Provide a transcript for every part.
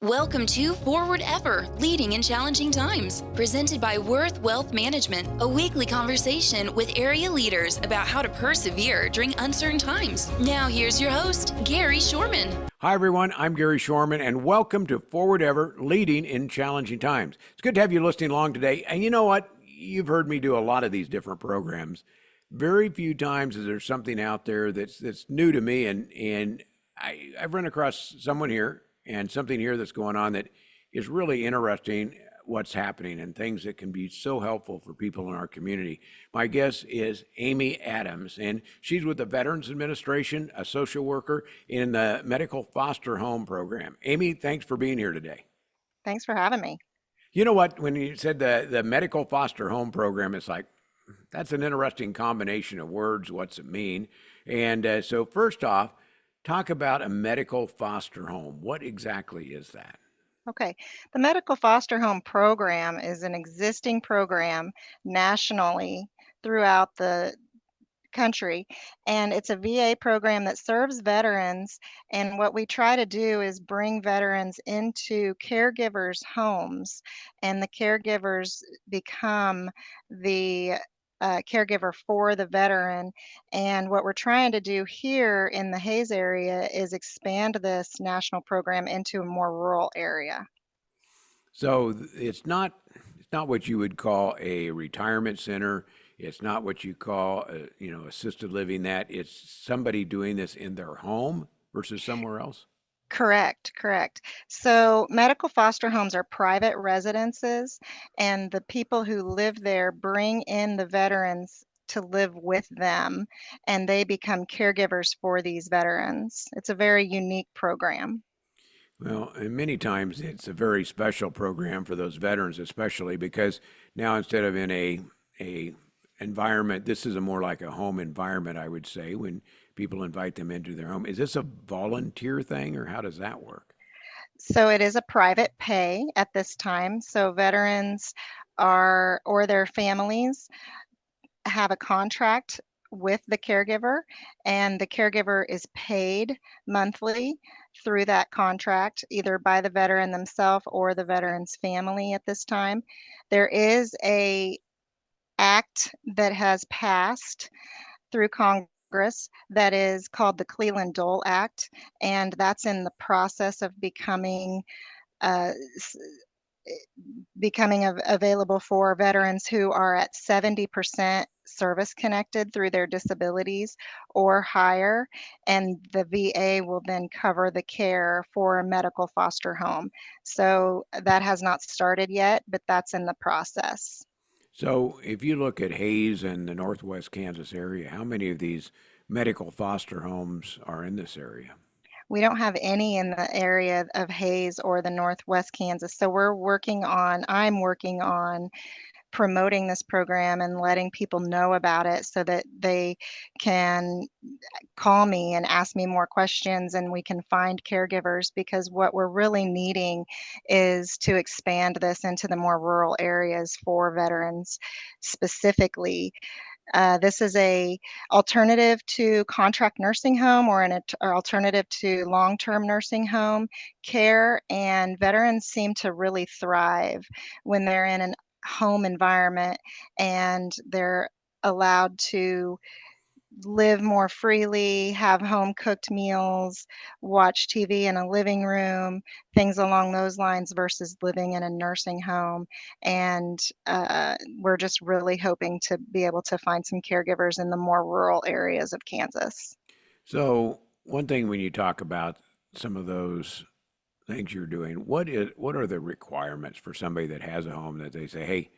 Welcome to Forward Ever, Leading in Challenging Times, presented by Worth Wealth Management, a weekly conversation with area leaders about how to persevere during uncertain times. Now here's your host, Gary Shorman. Hi, everyone. I'm Gary Shorman, and welcome to Forward Ever, Leading in Challenging Times. It's good to have you listening along today. And you know what? You've heard me do a lot of these different programs. Very few times is there something out there that's new to me, and I've run across someone here and something here that's going on that is really interesting what's happening and things that can be so helpful for people in our community. My guest is Amy Adams, and she's with the Veterans Administration, a social worker in the Medical Foster Home Program. Amy, thanks for being here today. Thanks for having me. You know what, when you said the Medical Foster Home Program, it's like, that's an interesting combination of words. What's it mean? And so first off, talk about a medical foster home. What exactly is that? Okay, the Medical Foster Home Program is an existing program nationally throughout the country, and it's a VA program that serves veterans. And what we try to do is bring veterans into caregivers' homes, and the caregivers become the caregiver for the veteran. And what we're trying to do here in the Hayes area is expand this national program into a more rural area. So it's not what you would call a retirement center. It's not what you call assisted living. That it's somebody doing this in their home versus somewhere else. Correct. So medical foster homes are private residences, and the people who live there bring in the veterans to live with them, and they become caregivers for these veterans. It's a very unique program. Well, and many times it's a very special program for those veterans, especially because now instead of in a environment, this is a more like a home environment, I would say, when people invite them into their home. Is this a volunteer thing, or how does that work? So it is a private pay at this time. So veterans are, or their families, have a contract with the caregiver, and the caregiver is paid monthly through that contract, either by the veteran themselves or the veteran's family at this time. There is a act that has passed through Congress that is called the Cleveland Dole Act, and that's in the process of uh, available for veterans who are at 70% service connected through their disabilities or higher, and the VA will then cover the care for a medical foster home. So that has not started yet, but that's in the process. So, if you look at Hayes and the Northwest Kansas area, how many of these medical foster homes are in this area? We don't have any in the area of Hayes or the Northwest Kansas. So I'm working on promoting this program and letting people know about it so that they can call me and ask me more questions, and we can find caregivers, because what we're really needing is to expand this into the more rural areas for veterans specifically. This is a alternative to contract nursing home, or or alternative to long-term nursing home care, and veterans seem to really thrive when they're in an home environment and they're allowed to live more freely, have home cooked meals, watch TV in a living room, things along those lines, versus living in a nursing home. And we're just really hoping to be able to find some caregivers in the more rural areas of Kansas. So, one thing when you talk about some of those things you're doing, what are the requirements for somebody that has a home that they say, hey,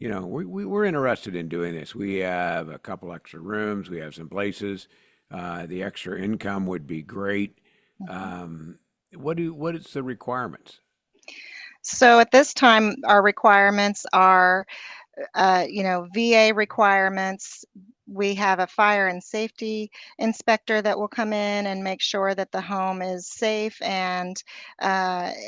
we're interested in doing this. We have a couple extra rooms. We have some places. The extra income would be great. Mhm. What is the requirements? So at this time, our requirements are VA requirements, we have a fire and safety inspector that will come in and make sure that the home is safe and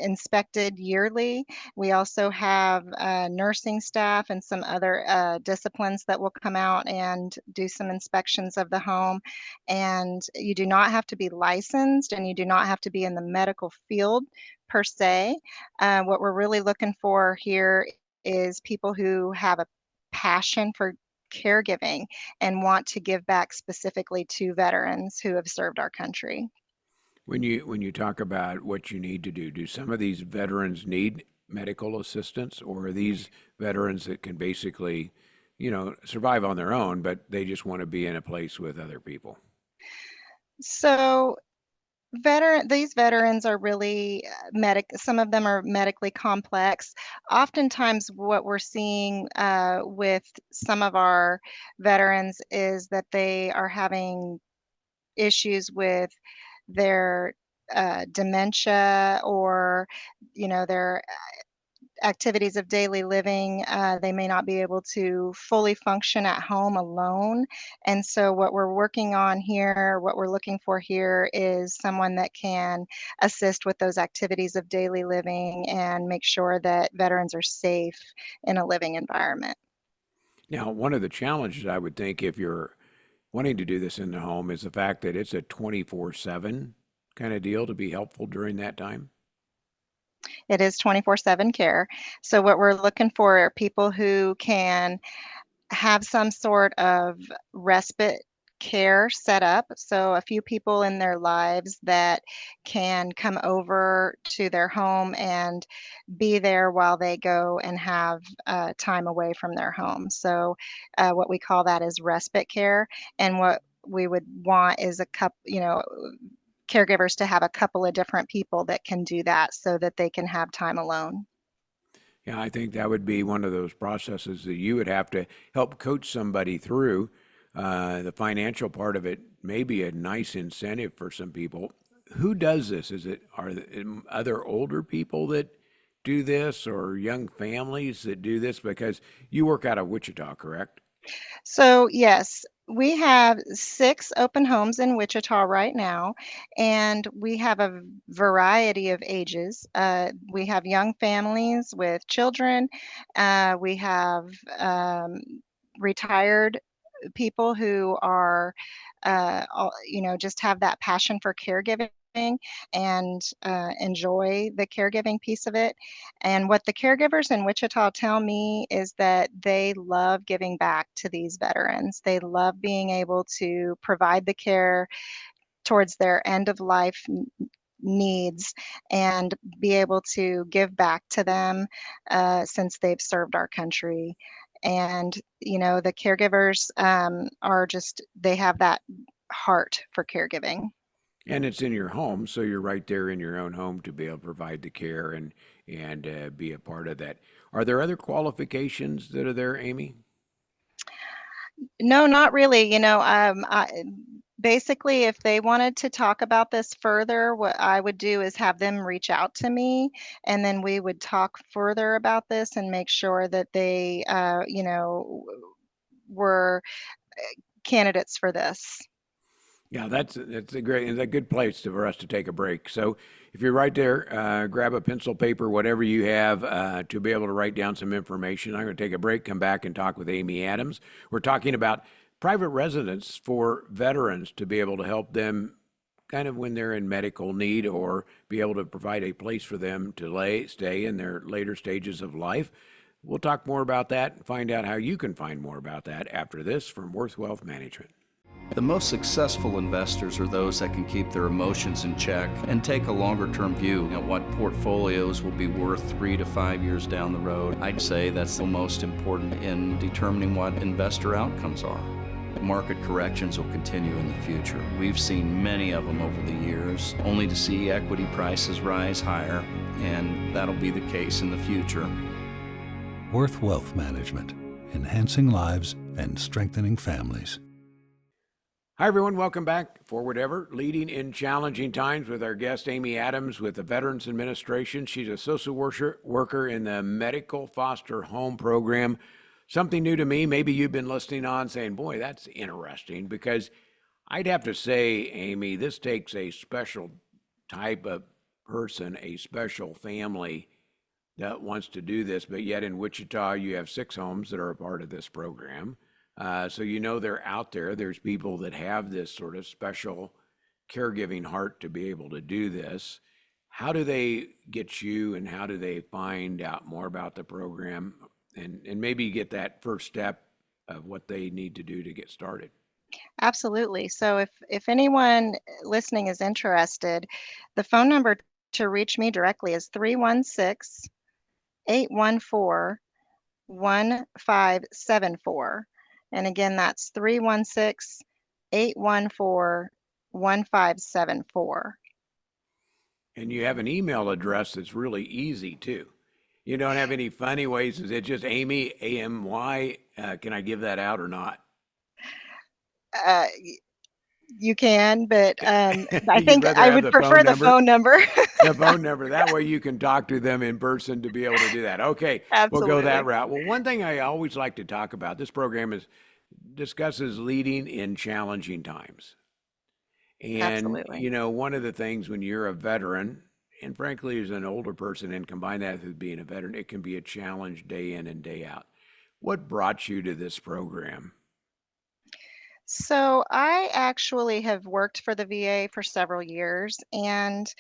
inspected yearly. We also have nursing staff and some other disciplines that will come out and do some inspections of the home. And you do not have to be licensed and you do not have to be in the medical field per se. What we're really looking for here is people who have a passion for caregiving and want to give back specifically to veterans who have served our country. When you talk about what you need to do some of these veterans need medical assistance, or are these veterans that can basically, survive on their own, but they just want to be in a place with other people? So these veterans are really some of them are medically complex. Oftentimes what we're seeing with some of our veterans is that they are having issues with their dementia or their activities of daily living. They may not be able to fully function at home alone. And so what we're working on here, what we're looking for here is someone that can assist with those activities of daily living and make sure that veterans are safe in a living environment. Now, one of the challenges I would think if you're wanting to do this in the home is the fact that it's a 24/7 kind of deal to be helpful during that time. It is 24/7 care. So what we're looking for are people who can have some sort of respite care set up. So a few people in their lives that can come over to their home and be there while they go and have time away from their home. So what we call that is respite care. And what we would want is caregivers to have a couple of different people that can do that so that they can have time alone. Yeah, I think that would be one of those processes that you would have to help coach somebody through. The financial part of it may be a nice incentive for some people. Who does this? Are other older people that do this, or young families that do this? Because you work out of Wichita, correct? So, yes, we have 6 open homes in Wichita right now, and we have a variety of ages. We have young families with children. We have retired people who are, just have that passion for caregiving and enjoy the caregiving piece of it. And what the caregivers in Wichita tell me is that they love giving back to these veterans. They love being able to provide the care towards their end of life needs and be able to give back to them since they've served our country. And, the caregivers they have that heart for caregiving. And it's in your home, so you're right there in your own home to be able to provide the care and be a part of that. Are there other qualifications that are there, Amy? No, not really. Basically, if they wanted to talk about this further, what I would do is have them reach out to me, and then we would talk further about this and make sure that they, were candidates for this. Yeah, that's a good place for us to take a break. So if you're right there, grab a pencil, paper, whatever you have to be able to write down some information. I'm going to take a break, come back and talk with Amy Adams. We're talking about private residence for veterans to be able to help them kind of when they're in medical need, or be able to provide a place for them to stay in their later stages of life. We'll talk more about that and find out how you can find more about that after this from Worth Wealth Management. The most successful investors are those that can keep their emotions in check and take a longer-term view at what portfolios will be worth 3 to 5 years down the road. I'd say that's the most important in determining what investor outcomes are. Market corrections will continue in the future. We've seen many of them over the years, only to see equity prices rise higher, and that'll be the case in the future. Worth Wealth Management, enhancing lives and strengthening families. Hi, everyone. Welcome back. Forward Ever, leading in challenging times, with our guest, Amy Adams, with the Veterans Administration. She's a social worker in the Medical Foster Home Program. something new to me. Maybe you've been listening on saying, boy, that's interesting, because I'd have to say, Amy, this takes a special type of person, a special family that wants to do this. But yet in Wichita, you have 6 homes that are a part of this program. So they're out there. There's people that have this sort of special caregiving heart to be able to do this. How do they get you, and how do they find out more about the program, and maybe get that first step of what they need to do to get started? Absolutely. So if anyone listening is interested, the phone number to reach me directly is 316-814-1574. And again, that's 316-814-1574. And you have an email address that's really easy too. You don't have any funny ways. Is it just Amy, AMY? Can I give that out or not? Uh, you can, but I You'd think rather I have would the prefer phone the number? phone number. The phone number. That way you can talk to them in person to be able to do that. Okay, we'll go that Absolutely. route. Well, one thing I always like to talk about, this program discusses leading in challenging times. And, Absolutely. one of the things when you're a veteran, and frankly, as an older person, and combine that with being a veteran, it can be a challenge day in and day out. What brought you to this program? So I actually have worked for the VA for several years, and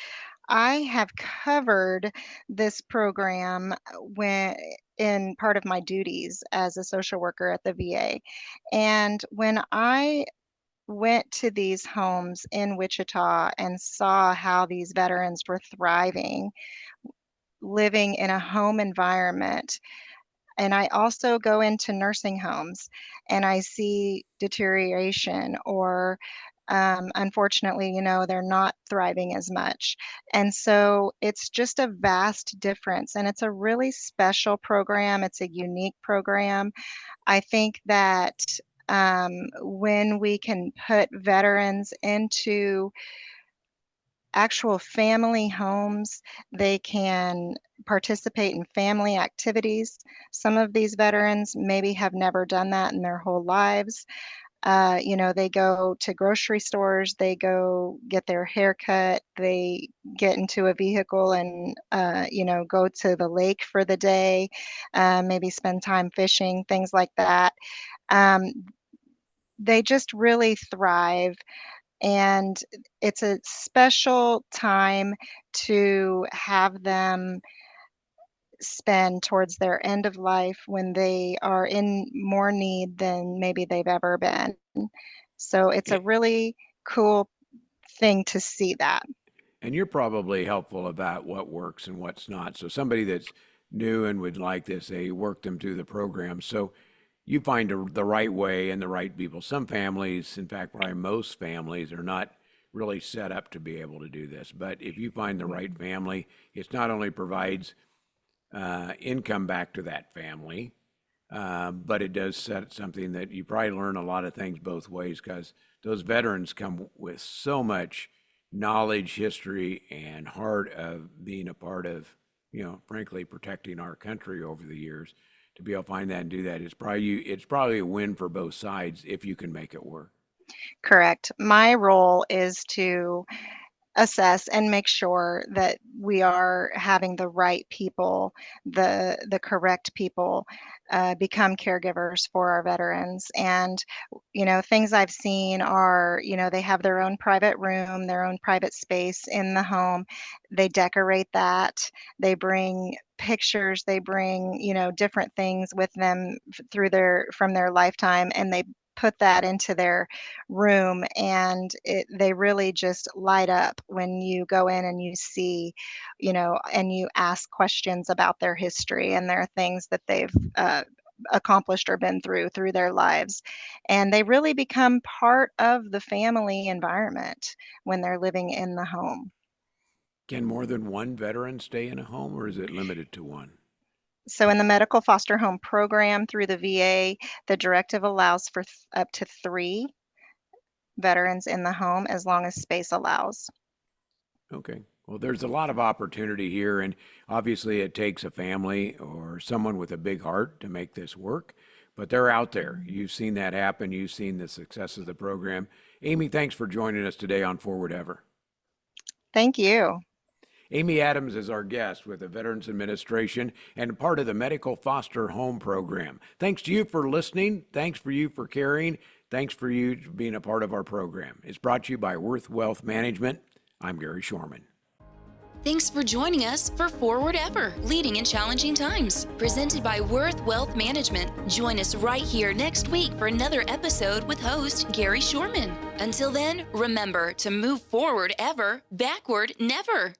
I have covered this program when in part of my duties as a social worker at the VA. And when I went to these homes in Wichita and saw how these veterans were thriving, living in a home environment, and I also go into nursing homes and I see deterioration, or unfortunately, they're not thriving as much. And so it's just a vast difference. And it's a really special program. It's a unique program. I think that when we can put veterans into actual family homes, they can participate in family activities. Some of these veterans maybe have never done that in their whole lives. They go to grocery stores, they go get their hair cut, they get into a vehicle and, go to the lake for the day, maybe spend time fishing, things like that. Um, they just really thrive, and it's a special time to have them spend towards their end of life when they are in more need than maybe they've ever been. So it's a A- really cool thing to see that. And you're probably helpful about what works and what's not. So somebody that's new and would like this, they work them through the program. So you find the right way and the right people. Some families, in fact, probably most families, are not really set up to be able to do this. But if you find the right family, it not only provides income back to that family, but it does set something that you probably learn a lot of things both ways, because those veterans come with so much knowledge, history, and heart of being a part of, frankly, protecting our country over the years. To be able to find that and do that, it's probably a win for both sides if you can make it work. Correct. My role is to assess and make sure that we are having the right people, the correct people, become caregivers for our veterans. And things I've seen are, they have their own private room, their own private space in the home. They decorate that. They bring pictures, they bring different things with them from their lifetime, and they put that into their room, and they really just light up when you go in and you see, and you ask questions about their history and their things that they've accomplished or been through their lives. And they really become part of the family environment when they're living in the home. Can more than one veteran stay in a home, or is it limited to one? So in the medical foster home program through the VA, the directive allows for up to 3 veterans in the home as long as space allows. Okay. Well, there's a lot of opportunity here, and obviously it takes a family or someone with a big heart to make this work. but they're out there. You've seen that happen. You've seen the success of the program. Amy, thanks for joining us today on Forward Ever. Thank you. Amy Adams is our guest with the Veterans Administration and part of the Medical Foster Home Program. Thanks to you for listening. Thanks for you for caring. Thanks for you for being a part of our program. It's brought to you by Worth Wealth Management. I'm Gary Shorman. Thanks for joining us for Forward Ever, Leading in Challenging Times, presented by Worth Wealth Management. Join us right here next week for another episode with host Gary Shorman. Until then, remember to move forward ever, backward never.